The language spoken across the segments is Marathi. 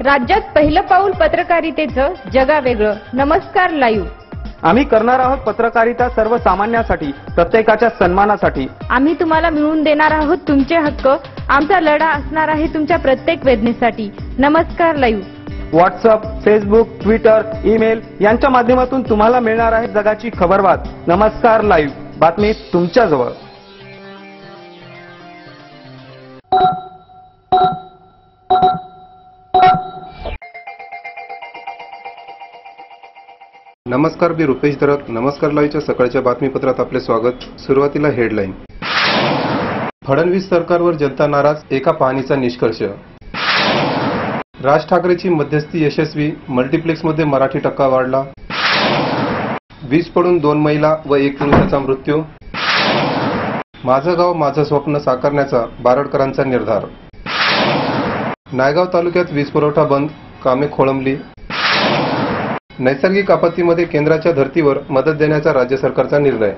राज्यात पहिलं पाऊल पत्रकारितेचं जगावेगळं. नमस्कार लाईव्ह. आम्ही करणार आहोत पत्रकारिता सर्वसामान्यांसाठी, प्रत्येकाच्या सन्मानासाठी. आम्ही तुम्हाला मिळवून देणार आहोत तुमचे हक्क. आमचा लढा असणार आहे तुमच्या प्रत्येक वेदनेसाठी. नमस्कार live. WhatsApp, Facebook, Twitter, email यांच्या माध्यमातून तुम्हाला मिळणार आहे जगाची खबरबात. नमस्कार लाईव्ह, बातमी तुमच्या जवळ. नमस्कार, मी रुपेश दरक. नमस्कार लाईव्हच्या सकाळच्या बातमीपत्रात आपले स्वागत. सुरुवातीला हेडलाईन. फडणवीस सरकारवर जनता नाराज, एका पाहणीचा निष्कर्ष. राज ठाकरेची मध्यस्थी यशस्वी, मल्टिप्लेक्समध्ये मराठी टक्का वाढला. वीज पडून 2 महिला व 1 पुरुषाचा मृत्यू. माझं गाव माझं स्वप्न साकारण्याचा बारडकरांचा निर्धार. नायगाव तालुक्यात वीज पुरवठा बंद, कामे खोळंबली. नैसर्गिक आपत्तीमध्ये केंद्राच्या धर्तीवर मदत देण्याचा राज्य सरकारचा निर्णय.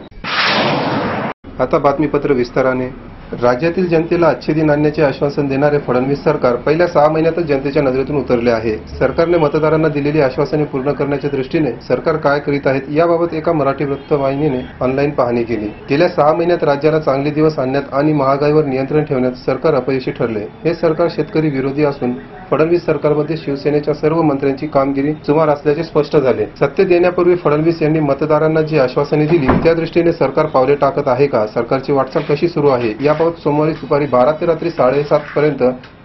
आता बातमीपत्र विस्ताराने. राज्यातील जनतेला अच्छे दिन आणण्याचे आश्वासन देणारे फडणवीस सरकार पहिल्या 6 महिन्यातच जनतेच्या नजरेतून उतरले आहे. सरकारने मतदारांना दिलेली आश्वासने पूर्ण करण्याच्या दृष्टीने सरकार काय करीत आहेत याबाबत एका मराठी वृत्तवाहिनीने ऑनलाईन पाहणी केली. गेल्या 6 महिन्यात राज्याला चांगले दिवस आणण्यात आणि महागाईवर नियंत्रण ठेवण्यात सरकार अपयशी ठरले. हे सरकार शेतकरी विरोधी असून फडणवीस सरकारमध्ये शिवसेनेच्या सर्व मंत्र्यांची कामगिरी सुमार असल्याचे स्पष्ट झाले. सत्तेत येण्यापूर्वी फडणवीस यांनी मतदारांना जी आश्वासने दिली त्या दृष्टीने सरकार पावले टाकत आहे का, सरकारची वाटचाल कशी सुरू आहे याबाबत सोमवारी दुपारी 12 ते रात्री 7:30 पर्यंत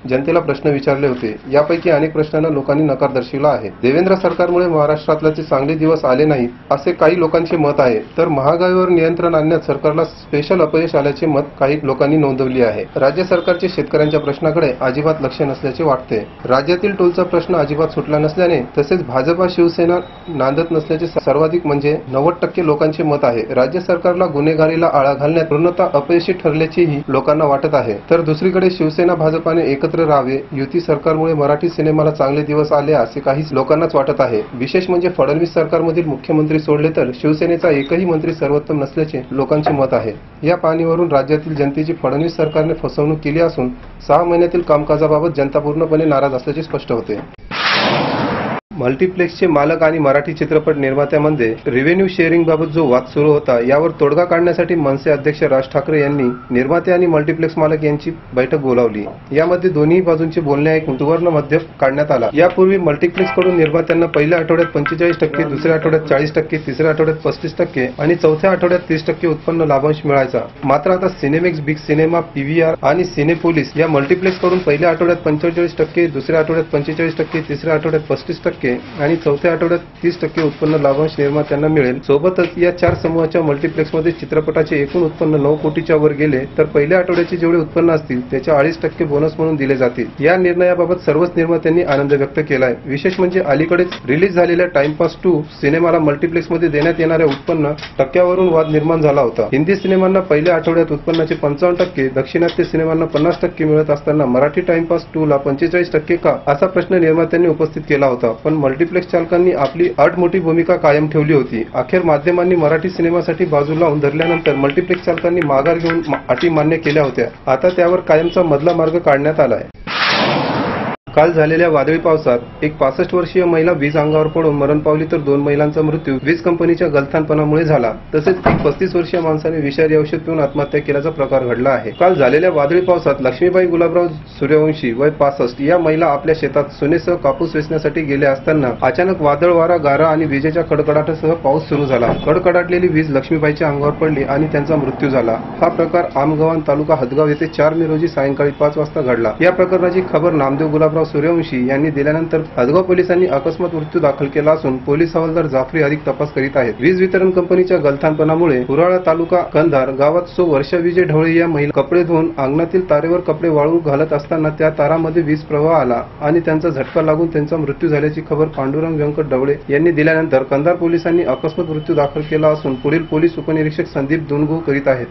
जनतेला प्रश्न विचारले होते. यापैकी अनेक प्रश्नांना लोकांनी नकार दर्शविला आहे. देवेंद्र सरकारमुळे महाराष्ट्रातले चांगले दिवस आले नाहीत असे काही लोकांचे मत आहे, तर महागाईवर नियंत्रण आणण्यात सरकारला स्पेशल अपयश आल्याचे मत काही लोकांनी नोंदवले आहे. राज्य सरकारचे शेतकऱ्यांच्या प्रश्नाकडे अजिबात लक्ष नसल्याचे वाटते. राज्यातील टोलचा प्रश्न अजिबात सुटला नसल्याने तसेच भाजपा शिवसेना नांदत नसल्याचे सर्वाधिक म्हणजे 90% लोकांचे मत आहे. राज्य सरकारला गुन्हेगारीला आळा घालण्यात पूर्णतः अपयशी ठरल्याचेही लोकांना वाटत आहे. तर दुसरीकडे शिवसेना भाजपाने एकत्र राहावे, युती सरकारमुळे मराठी सिनेमाला चांगले दिवस आले असे काही लोकांनाच वाटत आहे. विशेष म्हणजे फडणवीस सरकारमधील मुख्यमंत्री सोडले तर शिवसेनेचा एकही मंत्री सर्वोत्तम नसल्याचे लोकांचे मत आहे. या पाहणीवरून राज्यातील जनतेची फडणवीस सरकारने फसवणूक केली असून 6 महिन्यातील कामकाजाबाबत जनता पूर्णपणे नाराज असल्याचे स्पष्ट होते. मल्टिप्लेक्सचे मालक आणि मराठी चित्रपट निर्मात्यामध्ये रेव्हेन्यू शेअरिंग बाबत जो वाद सुरू होता यावर तोडगा काढण्यासाठी मनसे अध्यक्ष राज ठाकरे यांनी निर्माते आणि मल्टिप्लेक्स मालक यांची बैठक बोलावली. यामध्ये दोन्ही बाजूंचे बोलणे ऐकून सुवर्ण मध्य काढण्यात आला. यापूर्वी मल्टिप्लेक्स कडून निर्मात्यांना पहिल्या आठवड्यात 45%, दुसऱ्या आठवड्यात 40%, तिसऱ्या आठवड्यात 35% आणि चौथ्या आठवड्यात 30% उत्पन्न लाभांश मिळायचा. मात्र आता सिनेमॅक्स, बिग सिनेमा, पीव्हीआर आणि सिनेपोलिस या मल्टिप्लेक्स कडून पहिल्या आठवड्यात 45%, दुसऱ्या आठवड्यात 45%, तिसऱ्या आठवड्यात 35% आणि चौथ्या आठवड्यात 30% उत्पन्न लाभांश निर्मात्यांना मिळेल. सोबतच या 4 समूहाच्या मल्टिप्लेक्समध्ये चित्रपटाचे एकूण उत्पन्न 9 कोटीच्या वर गेले तर पहिल्या आठवड्याचे जेवढे उत्पन्न असतील त्याच्या 2.5% बोनस म्हणून दिले जातील. या निर्णयाबाबत सर्वच निर्मात्यांनी आनंद व्यक्त केलाय. विशेष म्हणजे अलीकडेच रिलीज झालेल्या टाइमपास 2 सिनेमाला मल्टिप्लेक्समध्ये देण्यात येणाऱ्या उत्पन्न टक्क्यावरून वाद निर्माण झाला होता. हिंदी सिनेमांना पहिल्या आठवड्यात उत्पन्नाचे 55%, दक्षिणात्य सिनेमांना 50% मिळत असताना मराठी टाइमपास 2 ला 45% का, असा प्रश्न निर्मात्यांनी उपस्थित केला होता. पण मल्टिप्लेक्स चालकांनी आपली आडमोठी भूमिका कायम ठेवली होती. अखेर माध्यमांनी मराठी सिनेमासाठी बाजू लावून धरल्यानंतर मल्टिप्लेक्स चालकांनी माघार घेऊन अटी मान्य केल्या होत्या. आता त्यावर कायमचा मधला मार्ग काढण्यात आलाय. काल झालेल्या वादळी पावसात एक 65 वर्षीय महिला वीज अंगावर पडून मरण पावली तर 2 महिलांचा मृत्यू वीज कंपनीच्या गलथानपणामुळे झाला. तसेच एक 35 वर्षीय माणसाने विषारी औषध पिऊन आत्महत्या केल्याचा प्रकार घडला आहे. काल झालेल्या वादळी पावसात लक्ष्मीबाई गुलाबराव सूर्यवंशी वय 65 या महिला आपल्या शेतात सुनेसह कापूस वेचण्यासाठी गेल्या असताना अचानक वादळ, वारा, गारा आणि विजेच्या कडकडाटासह पाऊस सुरू झाला. कडकडाटलेली वीज लक्ष्मीबाईच्या अंगावर पडली आणि त्यांचा मृत्यू झाला. हा प्रकार आमगव्हाण तालुका हदगाव येथे 4 मे रोजी सायंकाळी 5 वाजता घडला. या प्रकरणाची खबर नामदेव गुलाबराव सूर्यवंशी यांनी दिल्यानंतर हदगाव पोलिसांनी अकस्मात मृत्यू दाखल केला असून पोलीस हवालदार जाफरी अधिक तपास करीत आहेत. वीज वितरण कंपनीच्या गलथानपणामुळे कुराळा तालुका कंधार गावात वर्षा विजय ढवळे या महिला कपडे धुवून अंगणातील तारेवर कपडे वाळू घालत असताना त्या तारामध्ये वीज प्रवाह आला आणि त्यांचा झटका लागून त्यांचा मृत्यू झाल्याची खबर पांडुरंग व्यंकट ढवळे यांनी दिल्यानंतर कंधार पोलिसांनी अकस्मात मृत्यू दाखल केला असून पुढील पोलीस उपनिरीक्षक संदीप दुनगू करीत आहेत.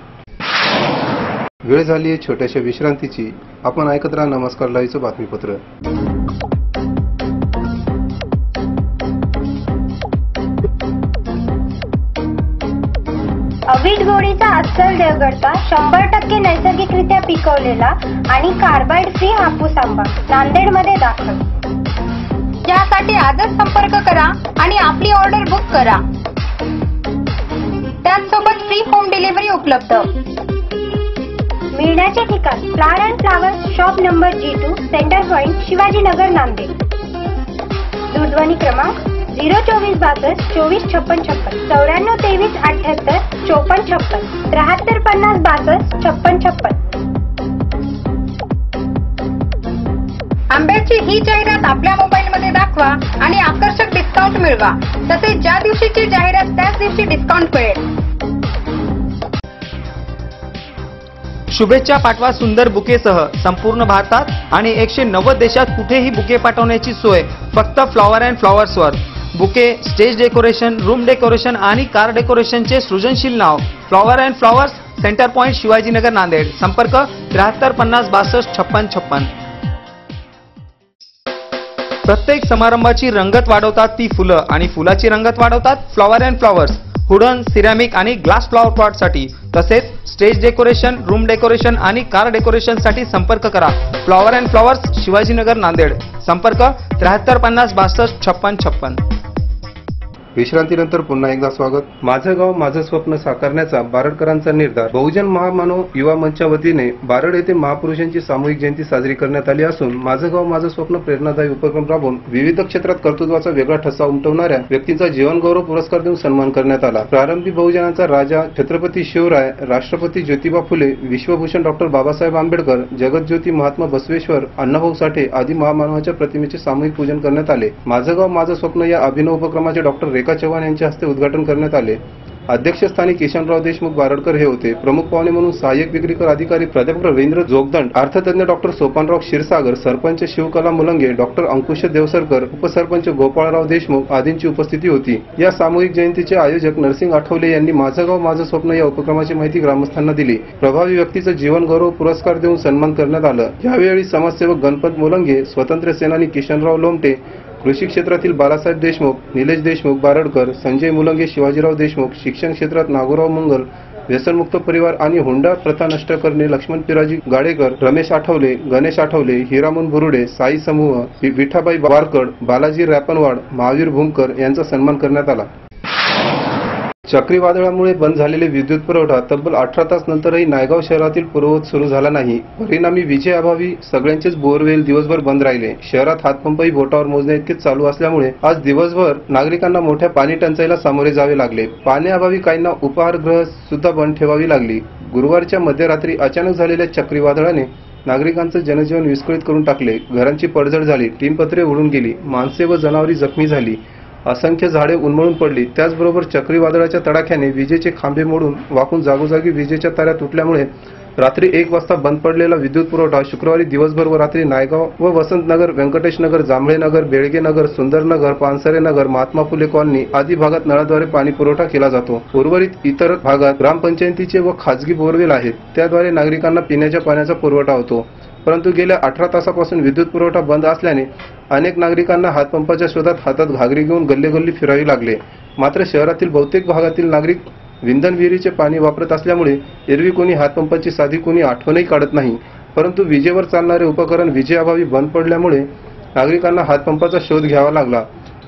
वेळ झाली आहे छोट्याशा विश्रांतीची. आपण ऐकत राहा नमस्कार लाईव्हचं बातमीपत्र. अवीट गोळीचा अस्सल देवगडचा 100% नैसर्गिकरित्या पिकवलेला आणि कार्बाइड फ्री हापूस आंबा नांदेडमध्ये दाखल. यासाठी आजच संपर्क करा आणि आपली ऑर्डर बुक करा. त्याचसोबत फ्री होम डिलिव्हरी उपलब्ध. मिळण्याचे ठिकाण flower and flowers shop number G2 centre point Shivajinagar Nanded. दूरध्वनी क्रमांक 024 62 24 56 56 94 23 78 54 56 73 50 62 56 56. आंब्याची ही जाहिरात आपल्या मोबाईलमध्ये दाखवा आणि आकर्षक डिस्काउंट मिळवा. तसेच ज्या दिवशीची जाहिरात त्याच दिवशी डिस्काउंट मिळेल. शुभेच्छा पाठवा सुंदर बुकेसह. संपूर्ण भारतात आणि 190 देशात कुठेही बुके पाठवण्याची सोय फक्त फ्लॉवर अँड फ्लॉवर्सवर. Bouquet, stage decoration, room decoration आणि कार डेकोरेशनचे सृजनशील नाव flower and flowers, centre point Shivajinagar Nanded. संपर्क 73 50 62 56 56. प्रत्येक समारंभाची रंगत वाढवतात ती फुलं आणि फुलाची रंगत वाढवतात flower and flowers. Wooden, ceramic आणि ग्लास फ्लॉवर पॉटसाठी तसेच स्टेज डेकोरेशन, रूम डेकोरेशन आणि कार डेकोरेशनसाठी संपर्क करा. Flower and flowers, Shivajinagar Nanded. संपर्क 73 50 62 56 56. विश्रांतीनंतर पुन्हा एकदा स्वागत. माझं गाव माझं स्वप्न साकारण्याचा बारडकरांचा निर्धार. बहुजन महामानव युवा मंचच्या वतीने बारड येथे महापुरुषांची सामूहिक जयंती साजरी करण्यात आली असून माझं गाव माझं स्वप्न प्रेरणादायी उपक्रम राबवून विविध क्षेत्रात कर्तृत्वाचा वेगळा ठसा उमटवणाऱ्या व्यक्तींचा जीवनगौरव पुरस्कार देऊन सन्मान करण्यात आला. प्रारंभी बहुजनांचा राजा छत्रपती शिवराय, राष्ट्रपती ज्योतिबा फुले, विश्वभूषण डॉक्टर बाबासाहेब आंबेडकर, जगज्योती महात्मा बसवेश्वर, अण्णाभाऊ साठे आदी महामानवांच्या प्रतिमेचे सामूहिक पूजन करण्यात आले. माझं गाव माझं स्वप्न या अभिनव उपक्रमाचे डॉक्टर रेखा चव्हाण यांच्या हस्ते उद्घाटन करण्यात आले. अध्यक्षस्थानी किशनराव देशमुख बारडकर हे होते. प्रमुख पाहुणे म्हणून सहाय्यक विक्रीकर अधिकारी प्राध्यापक रवींद्र जोगदंड, अर्थतज्ञ डॉक्टर सोपानराव क्षीरसागर, सरपंच शिवकला मुलंगे, डॉक्टर अंकुश देवसरकर, उपसरपंच गोपाळराव देशमुख आदींची उपस्थिती होती. या सामूहिक जयंतीचे आयोजक नरसिंग आठवले यांनी माझं गाव माझं स्वप्न या उपक्रमाची माहिती ग्रामस्थांना दिली. प्रभावी व्यक्तीचं जीवन गौरव पुरस्कार देऊन सन्मान करण्यात आलं. यावेळी समाजसेवक गणपत मुलंगे, स्वातंत्र्य सेनानी किशनराव लोमटे, कृषी क्षेत्रातील बालासाहेब देशमुख, निलेश देशमुख बारडकर, संजय मुलंगे, शिवाजीराव देशमुख, शिक्षण क्षेत्रात नागोराव मंगल, व्यसनमुक्त परिवार आणि हुंडा प्रथा नष्ट करणे लक्ष्मण पिराजी गाडेकर, रमेश आठवले, गणेश आठवले, हिरामन बुरुडे, साई समूह, विठाबाई वारकड, बालाजी रॅपनवाड, महावीर भूमकर यांचा सन्मान करण्यात आला. चक्रीवादळामुळे बंद झालेले विद्युत पुरवठा तब्बल 18 तास नंतरही नायगाव शहरातील पुरवठा सुरू झाला नाही. परिणामी विजेअभावी सगळ्यांचेच बोरवेल दिवसभर बंद राहिले. शहरात हातपंपही बोटावर मोजण्या इतकेच चालू असल्यामुळे आज दिवसभर नागरिकांना मोठ्या पाणी टंचाईला सामोरे जावे लागले. पाण्याअभावी काहींना उपाहारगृह सुद्धा बंद ठेवावी लागली. गुरुवारच्या मध्यरात्री अचानक झालेल्या चक्रीवादळाने नागरिकांचं जनजीवन विस्कळीत करून टाकले. घरांची पडझड झाली, टीमपत्रे उडून गेली, माणसे व जनावरे जखमी झाली, असंख्य झाडे उन्मळून पडली. त्याचबरोबर चक्रीवादळाच्या तडाख्याने विजेचे खांबे मोडून वाकून जागोजागी विजेच्या तारा तुटल्यामुळे रात्री 1 वाजता बंद पडलेला विद्युत पुरवठा शुक्रवारी दिवसभर व रात्री नायगाव व वसंतनगर, व्यंकटेशनगर, जांभळेनगर, बेळगेनगर, सुंदरनगर, पानसरेनगर, महात्मा फुले कॉलनी आदी भागात नळाद्वारे पाणी पुरवठा केला जातो. उर्वरित इतर भागात ग्रामपंचायतीचे व खाजगी बोरवेल आहेत, त्याद्वारे नागरिकांना पिण्याच्या पाण्याचा पुरवठा होतो. परंतु गेल्या 18 तासापासून विद्युत पुरवठा बंद असल्याने अनेक नागरिकांना हातपंपाच्या शोधात हातात घागरी घेऊन गल्लीगल्ली फिरावी लागले. मात्र शहरातील बहुतेक भागातील नागरिक विंधन विहिरीचे पाणी वापरत असल्यामुळे एरवी कोणी हातपंपाची साधी कोणी आठवणही काढत नाही. परंतु विजेवर चालणारे उपकरण विजेअभावी बंद पडल्यामुळे नागरिकांना हातपंपाचा शोध घ्यावा लागला.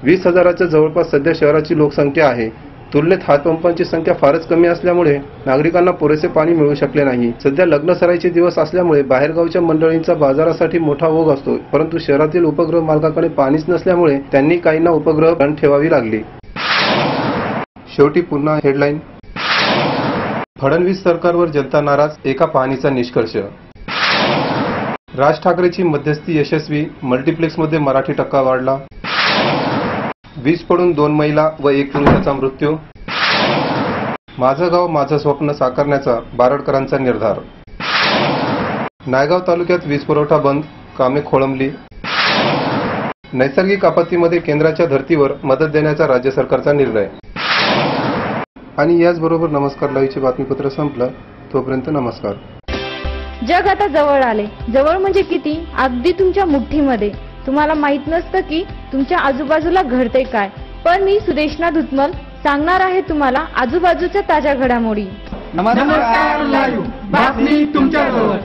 20,000च्या जवळपास सध्या शहराची लोकसंख्या आहे. तुलनेत हातपंपांची संख्या फारच कमी असल्यामुळे नागरिकांना पुरेसे पाणी मिळू शकले नाही. सध्या लग्न सराईचे दिवस असल्यामुळे बाहेरगावच्या मंडळींचा बाजारासाठी मोठा ओघ असतो. परंतु शहरातील उपग्रह मालकाकडे पाणीच नसल्यामुळे त्यांनी काहींना उपग्रह बंद ठेवावी लागली. शेवटी पुन्हा हेडलाईन. फडणवीस सरकारवर जनता नाराज, एका पाहणीचा निष्कर्ष. राज ठाकरेची मध्यस्थी यशस्वी, मल्टिप्लेक्समध्ये मराठी टक्का वाढला. वीज पडून 2 महिला व 1 पुरुषाचा मृत्यू. माझं गाव माझं स्वप्न साकारण्याचा बारडकरांचा निर्धार. नायगाव तालुक्यात वीज पुरवठा बंद, कामे खोळंबली. नैसर्गिक आपत्तीमध्ये केंद्राच्या धर्तीवर मदत देण्याचा राज्य सरकारचा निर्णय. आणि याचबरोबर नमस्कार लाईव्हचे बातमीपत्र संपलं. तोपर्यंत नमस्कार. जग आता जवळ आले. जवळ म्हणजे किती? अगदी तुमच्या मुठ्ठीमध्ये. तुम्हाला माहित नसतं की तुमच्या आजूबाजूला घडते काय, पण मी सुदेशना धुतमल सांगणार आहे तुम्हाला आजूबाजूच्या ताज्या घडामोडी. नमस्कार लाईव्ह बातमी तुमच्याजवळ.